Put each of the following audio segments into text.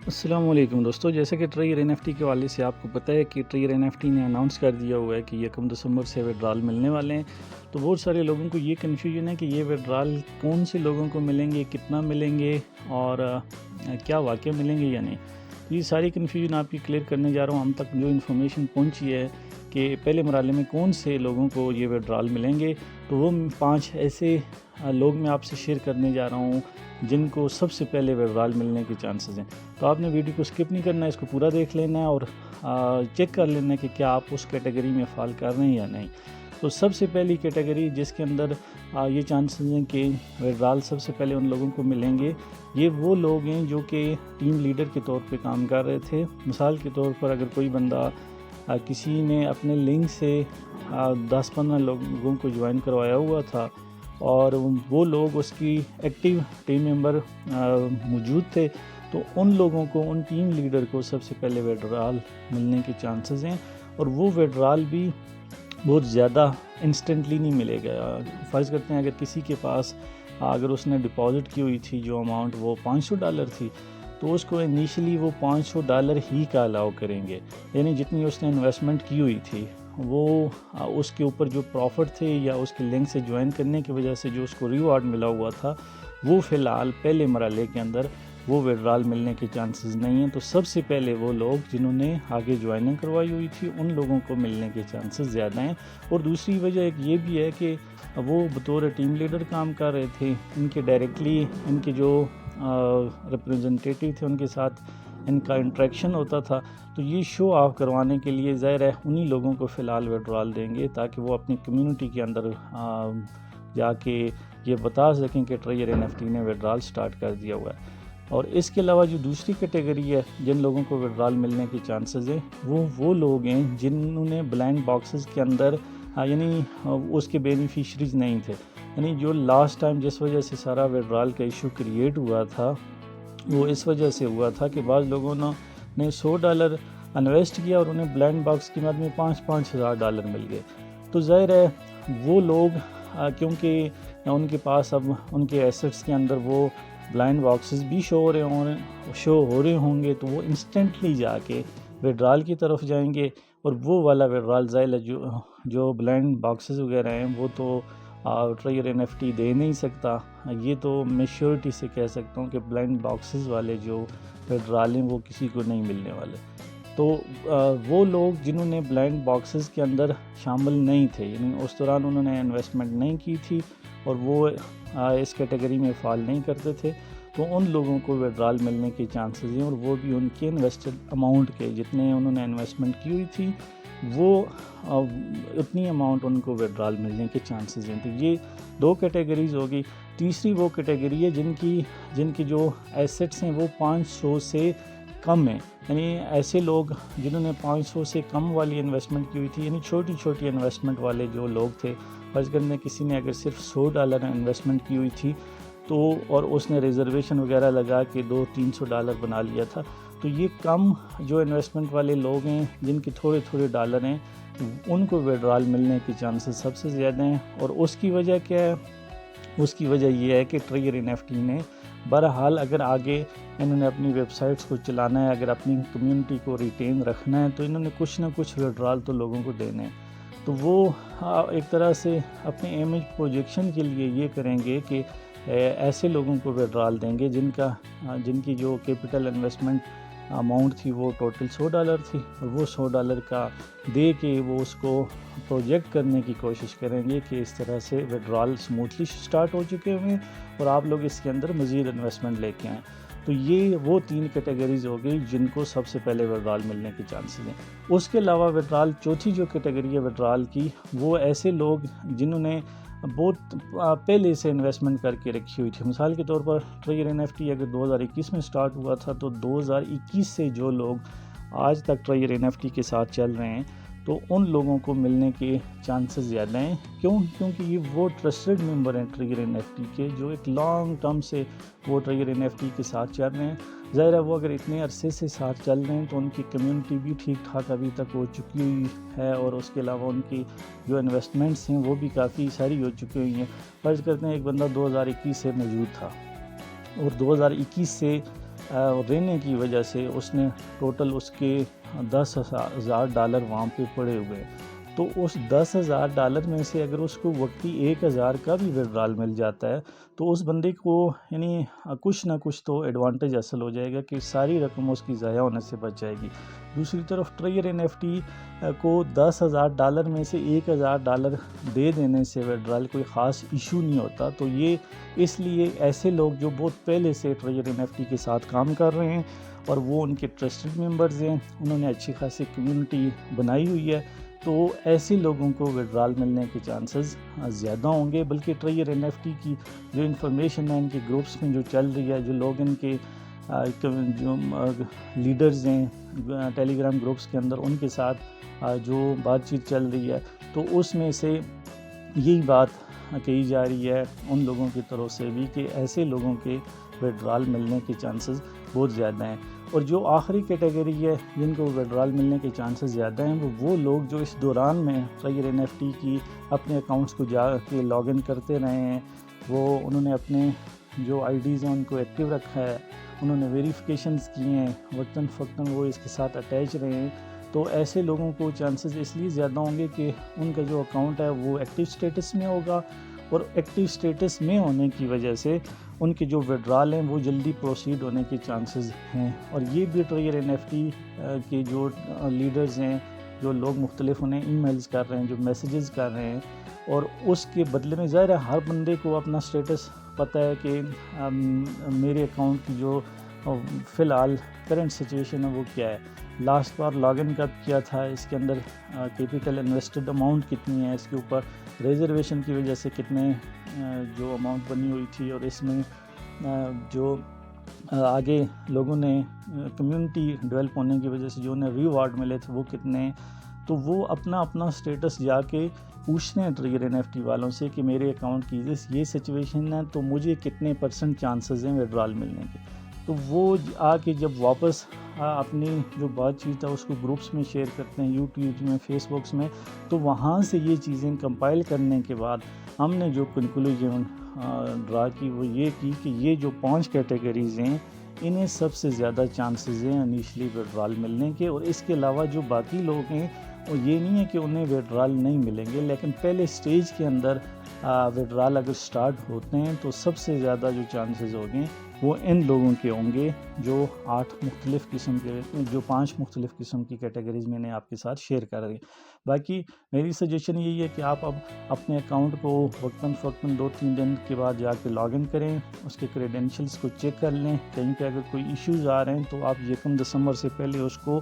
السلام علیکم دوستو، جیسے کہ ٹریئر این ایف ٹی کے حوالے سے آپ کو پتہ ہے کہ ٹریئر این ایف ٹی نے اناؤنس کر دیا ہوا ہے کہ 1 دسمبر سے وڈرال ملنے والے ہیں۔ تو بہت سارے لوگوں کو یہ کنفیوژن ہے کہ یہ وڈرال کون سے لوگوں کو ملیں گے، کتنا ملیں گے اور کیا واقعہ ملیں گے یا نہیں۔ تو یہ ساری کنفیوژن آپ کی کلیئر کرنے جا رہا ہوں۔ ہم تک جو انفارمیشن پہنچی ہے کہ پہلے مرحلے میں کون سے لوگوں کو یہ وڈرال ملیں گے، تو وہ 5 ایسے لوگ میں آپ سے شیئر کرنے جا رہا ہوں جن کو سب سے پہلے وڈرال ملنے کے چانسز ہیں۔ تو آپ نے ویڈیو کو سکپ نہیں کرنا ہے، اس کو پورا دیکھ لینا ہے اور چیک کر لینا ہے کہ کیا آپ اس کیٹیگری میں فال کر رہے ہیں یا نہیں۔ تو سب سے پہلی کیٹیگری جس کے اندر یہ چانسز ہیں کہ وڈرال سب سے پہلے ان لوگوں کو ملیں گے، یہ وہ لوگ ہیں جو کہ ٹیم لیڈر کے طور پہ کام کر رہے تھے۔ مثال کے طور پر اگر کوئی بندہ کسی نے اپنے لنک سے 10-15 لوگوں کو جوائن کروایا ہوا تھا اور وہ لوگ اس کی ایکٹیو ٹیم ممبر موجود تھے، تو ان لوگوں کو، ان ٹیم لیڈر کو سب سے پہلے وڈرال ملنے کے چانسز ہیں۔ اور وہ وڈرال بھی بہت زیادہ انسٹنٹلی نہیں ملے گا۔ فرض کرتے ہیں اگر کسی کے پاس اگر اس نے ڈپازٹ کی ہوئی تھی جو اماؤنٹ وہ $500 تھی، تو اس کو انیشلی وہ $500 ہی کا الاؤ کریں گے، یعنی جتنی اس نے انویسٹمنٹ کی ہوئی تھی وہ اس کے اوپر جو پروفٹ تھے یا اس کے لنک سے جوائن کرنے کی وجہ سے جو اس کو ریوارڈ ملا ہوا تھا، وہ فی الحال پہلے مرحلے کے اندر وہ وڈرال ملنے کے چانسز نہیں ہیں۔ تو سب سے پہلے وہ لوگ جنہوں نے آگے جوائننگ کروائی ہوئی تھی ان لوگوں کو ملنے کے چانسز زیادہ ہیں۔ اور دوسری وجہ ایک یہ بھی ہے کہ وہ بطور ٹیم لیڈر کام کر رہے تھے، ان کے ڈائریکٹلی ان کے جو ریپرزنٹیٹیو تھے ان کے ساتھ ان کا انٹریکشن ہوتا تھا، تو یہ شو آف کروانے کے لیے ظاہر ہے انہی لوگوں کو فی الحال وڈرال دیں گے تاکہ وہ اپنی کمیونٹی کے اندر جا کے یہ بتا سکیں کہ ٹریئر این ایف ٹی نے وڈرال سٹارٹ کر دیا ہوا ہے۔ اور اس کے علاوہ جو دوسری کیٹیگری ہے جن لوگوں کو وڈرال ملنے کے چانسز ہیں، وہ لوگ ہیں جنہوں نے بلائنڈ باکسز کے اندر یعنی اس کے بینیفیشریز نہیں تھے، یعنی جو لاسٹ ٹائم جس وجہ سے سارا وڈرال کا ایشو کریٹ ہوا تھا وہ اس وجہ سے ہوا تھا کہ بعض لوگوں نے $100 انویسٹ کیا اور انہیں بلائنڈ باکس کی مد میں $5,000 مل گئے۔ تو ظاہر ہے وہ لوگ کیونکہ ان کے پاس اب ان کے ایسٹس کے اندر وہ بلائنڈ باکسز بھی شو ہو رہے ہوں گے، تو وہ انسٹنٹلی جا کے وڈرال کی طرف جائیں گے۔ اور وہ والا وڈرال ظاہر ہے جو بلائنڈ باکسز وغیرہ ہیں وہ تو ٹریئر این ایف ٹی دے نہیں سکتا۔ یہ تو میں شیورٹی سے کہہ سکتا ہوں کہ بلائنڈ باکسز والے جو وڈرال ہیں وہ کسی کو نہیں ملنے والے۔ تو وہ لوگ جنہوں نے بلائنڈ باکسز کے اندر شامل نہیں تھے، یعنی اس دوران انہوں نے انویسٹمنٹ نہیں کی تھی اور وہ اس کیٹیگری میں فال نہیں کرتے تھے، تو ان لوگوں کو وڈرال ملنے کے چانسز ہیں، اور وہ بھی ان کے انویسٹڈ اماؤنٹ کے جتنے انہوں نے انویسٹمنٹ کی ہوئی تھی وہ اتنی اماؤنٹ ان کو وڈرال ملنے کے چانسز ہیں۔ تو یہ 2 کیٹیگریز ہوگی۔ تیسری وہ کیٹیگری ہے جن کی جو ایسٹس ہیں وہ 500 سے کم ہیں، یعنی ایسے لوگ جنہوں نے 500 سے کم والی انویسٹمنٹ کی ہوئی تھی، یعنی چھوٹی چھوٹی انویسٹمنٹ والے جو لوگ تھے۔ فرض کرنے کسی نے اگر صرف $100 انویسٹمنٹ کی ہوئی تھی تو اور اس نے ریزرویشن وغیرہ لگا کے $200-300 بنا لیا تھا، تو یہ کم جو انویسٹمنٹ والے لوگ ہیں جن کے تھوڑے ڈالر ہیں ان کو وڈرال ملنے کے چانسز سب سے زیادہ ہیں۔ اور اس کی وجہ کیا ہے؟ اس کی وجہ یہ ہے کہ ٹریئر این ایف ٹی نے بہرحال اگر آگے انہوں نے اپنی ویب سائٹس کو چلانا ہے، اگر اپنی کمیونٹی کو ریٹین رکھنا ہے، تو انہوں نے کچھ نہ کچھ وڈرال تو لوگوں کو دینے ہیں۔ تو وہ ایک طرح سے اپنے امیج پروجیکشن کے لیے یہ کریں گے کہ ایسے لوگوں کو وڈرال دیں گے جن کی جو کیپٹل انویسٹمنٹ اماؤنٹ تھی وہ ٹوٹل $100 تھی، اور وہ $100 کا دے کے وہ اس کو پروجیکٹ کرنے کی کوشش کریں گے کہ اس طرح سے وڈرال سموتھلی سٹارٹ ہو چکے ہوئے ہیں اور آپ لوگ اس کے اندر مزید انویسٹمنٹ لے کے آئیں۔ تو یہ وہ 3 کیٹیگریز ہو گئی جن کو سب سے پہلے وڈرال ملنے کے چانسز ہیں۔ اس کے علاوہ وڈرال چوتھی جو کیٹیگری ہے وڈرال کی، وہ ایسے لوگ جنہوں نے بہت پہلے سے انویسٹمنٹ کر کے رکھی ہوئی تھی۔ مثال کے طور پر ٹریئر این ایف ٹی اگر 2021 میں سٹارٹ ہوا تھا، تو 2021 سے جو لوگ آج تک ٹریئر این ایف ٹی کے ساتھ چل رہے ہیں تو ان لوگوں کو ملنے کے چانسز زیادہ ہیں۔ کیونکہ یہ وہ ٹرسٹڈ ممبر ہیں ٹریئر این ایف ٹی کے جو ایک لانگ ٹرم سے وہ ٹریئر این ایف ٹی کے ساتھ چل رہے ہیں۔ ظاہر ہے وہ اگر اتنے عرصے سے ساتھ چل رہے ہیں تو ان کی کمیونٹی بھی ٹھیک ٹھاک ابھی تک ہو چکی ہوئی ہے، اور اس کے علاوہ ان کی جو انویسٹمنٹس ہیں وہ بھی کافی ساری ہو چکی ہوئی ہیں۔ فرض کرتے ہیں ایک بندہ 2021 سے موجود تھا اور 2021 سے رہنے کی وجہ سے اس نے ٹوٹل اس کے $10,000 وہاں پہ پڑے ہوئے ہیں۔ تو اس $10,000 میں سے اگر اس کو وقتی 1,000 کا بھی وڈرال مل جاتا ہے تو اس بندے کو یعنی کچھ نہ کچھ تو ایڈوانٹیج حاصل ہو جائے گا کہ ساری رقم اس کی ضائع ہونے سے بچ جائے گی۔ دوسری طرف ٹریئر NFT کو $10,000 میں سے $1,000 دے دینے سے وڈرال کوئی خاص ایشو نہیں ہوتا۔ تو یہ اس لیے ایسے لوگ جو بہت پہلے سے ٹریئر NFT کے ساتھ کام کر رہے ہیں اور وہ ان کے ٹرسٹڈ ممبرز ہیں، انہوں نے اچھی خاصی کمیونٹی بنائی ہوئی ہے، تو ایسے لوگوں کو وڈرال ملنے کے چانسز زیادہ ہوں گے۔ بلکہ ٹریئر NFT کی جو انفارمیشن ہے ان کے گروپس میں جو چل رہی ہے، جو لوگ ان کے جو لیڈرز ہیں ٹیلی گرام گروپس کے اندر، ان کے ساتھ جو بات چیت چل رہی ہے، تو اس میں سے یہی بات کہی جا رہی ہے ان لوگوں کی طرف سے بھی کہ ایسے لوگوں کے وڈرال ملنے کے چانسز بہت زیادہ ہیں۔ اور جو آخری کیٹیگری ہے جن کو وڈرال ملنے کے چانسز زیادہ ہیں، وہ لوگ جو اس دوران میں ٹریئر NFT کی اپنے اکاؤنٹس کو جا کے لاگ ان کرتے رہے ہیں، انہوں نے اپنے جو IDs ہیں ان کو ایکٹیو رکھا ہے، انہوں نے ویریفیکیشنز کیے ہیں، وقتاً فوقتاً وہ اس کے ساتھ اٹیچ رہے ہیں، تو ایسے لوگوں کو چانسز اس لیے زیادہ ہوں گے کہ ان کا جو اکاؤنٹ ہے وہ ایکٹیو سٹیٹس میں ہوگا، اور ایکٹیو سٹیٹس میں ہونے کی وجہ سے ان کے جو وڈرال ہیں وہ جلدی پروسیڈ ہونے کے چانسز ہیں۔ اور یہ بھی ٹریئر NFT کے جو لیڈرز ہیں، جو لوگ مختلف انہیں ای میلز کر رہے ہیں، جو میسیجز کر رہے ہیں، اور اس کے بدلے میں ظاہر ہے ہر بندے کو اپنا سٹیٹس پتہ ہے کہ میرے اکاؤنٹ کی جو فی الحال کرنٹ سچویشن ہے وہ کیا ہے، لاسٹ بار لاگ ان کب کیا تھا، اس کے اندر کیپیٹل انویسٹڈ اماؤنٹ کتنی ہے، اس کے اوپر ریزرویشن کی وجہ سے کتنے جو اماؤنٹ بنی ہوئی تھی، اور اس میں جو آگے لوگوں نے کمیونٹی ڈیولپ ہونے کی وجہ سے جو انہیں ریوارڈ ملے تھے وہ کتنے، تو وہ اپنا اپنا سٹیٹس جا کے پوچھتے ہیں ٹریئر NFT والوں سے کہ میرے اکاؤنٹ کی یہ سچویشن ہے تو مجھے کتنے % چانسز ہیں وڈرال ملنے کے۔ تو وہ آ کے جب واپس اپنی جو بات چیت ہے اس کو گروپس میں شیئر کرتے ہیں، یوٹیوب میں، فیس بکس میں، تو وہاں سے یہ چیزیں کمپائل کرنے کے بعد ہم نے جو کنکلوژن ڈرا کی وہ یہ کی کہ یہ جو 5 کیٹیگریز ہیں انہیں سب سے زیادہ چانسز ہیں انیشلی وڈرال ملنے کے، اور اس کے علاوہ جو باقی لوگ ہیں وہ یہ نہیں ہے کہ انہیں وڈرال نہیں ملیں گے، لیکن پہلے سٹیج کے اندر وڈرال اگر سٹارٹ ہوتے ہیں تو سب سے زیادہ جو چانسز ہوں گے وہ ان لوگوں کے ہوں گے جو 5 مختلف قسم کی کیٹیگریز میں نے آپ کے ساتھ شیئر کر رہی ہیں۔ باقی میری سجیشن یہی ہے کہ آپ اب اپنے اکاؤنٹ کو وقتاً فوقتاً 2-3 دن کے بعد جا کے لاگ ان کریں، اس کے کریڈینشلز کو چیک کر لیں، کہیں پہ اگر کوئی ایشوز آ رہے ہیں تو آپ 1 دسمبر سے پہلے اس کو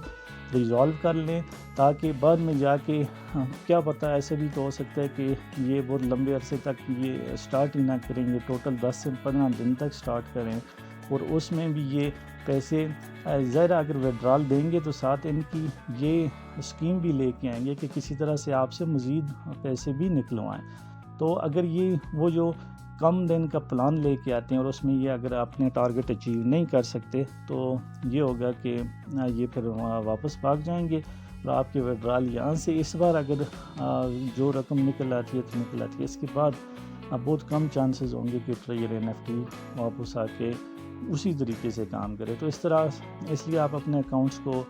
ریزالو کر لیں، تاکہ بعد میں جا کے کیا پتہ ایسے بھی تو ہو سکتا ہے کہ یہ بہت لمبے عرصے تک یہ سٹارٹ ہی نہ کریں، یہ ٹوٹل 10 سے 15 دن تک سٹارٹ کریں، اور اس میں بھی یہ پیسے ظاہر اگر وڈرال دیں گے تو ساتھ ان کی یہ اسکیم بھی لے کے آئیں گے کہ کسی طرح سے آپ سے مزید پیسے بھی نکلوائیں۔ تو اگر یہ وہ جو کم دن کا پلان لے کے آتے ہیں اور اس میں یہ اگر اپنے ٹارگٹ اچیو نہیں کر سکتے تو یہ ہوگا کہ یہ پھر واپس بھاگ جائیں گے، اور آپ کے وڈرال یہاں سے اس بار اگر جو رقم نکل آتی ہے تو نکل آتی ہے، اس کے بعد بہت کم چانسز ہوں گے کہ ٹریئر NFT واپس آ کے اسی طریقے سے کام کرے۔ تو اس لیے آپ اپنے اکاؤنٹس کو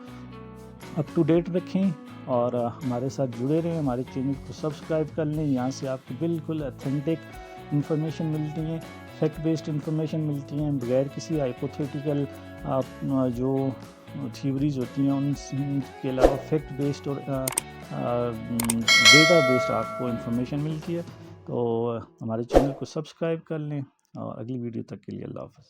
اپ ٹو ڈیٹ رکھیں اور ہمارے ساتھ جڑے رہیں، ہمارے چینل کو سبسکرائب کر لیں، یہاں سے آپ کو بالکل اتھینٹک انفارمیشن ملتی ہیں، فیکٹ بیسڈ انفارمیشن ملتی ہیں، بغیر کسی ہائپوتھیٹیکل جو تھیوریز ہوتی ہیں ان کے علاوہ فیکٹ بیسڈ اور ڈیٹا بیسڈ آپ کو انفارمیشن ملتی ہے۔ تو ہمارے چینل کو سبسکرائب کر لیں، اور اگلی ویڈیو تک کے لیے اللہ حافظ۔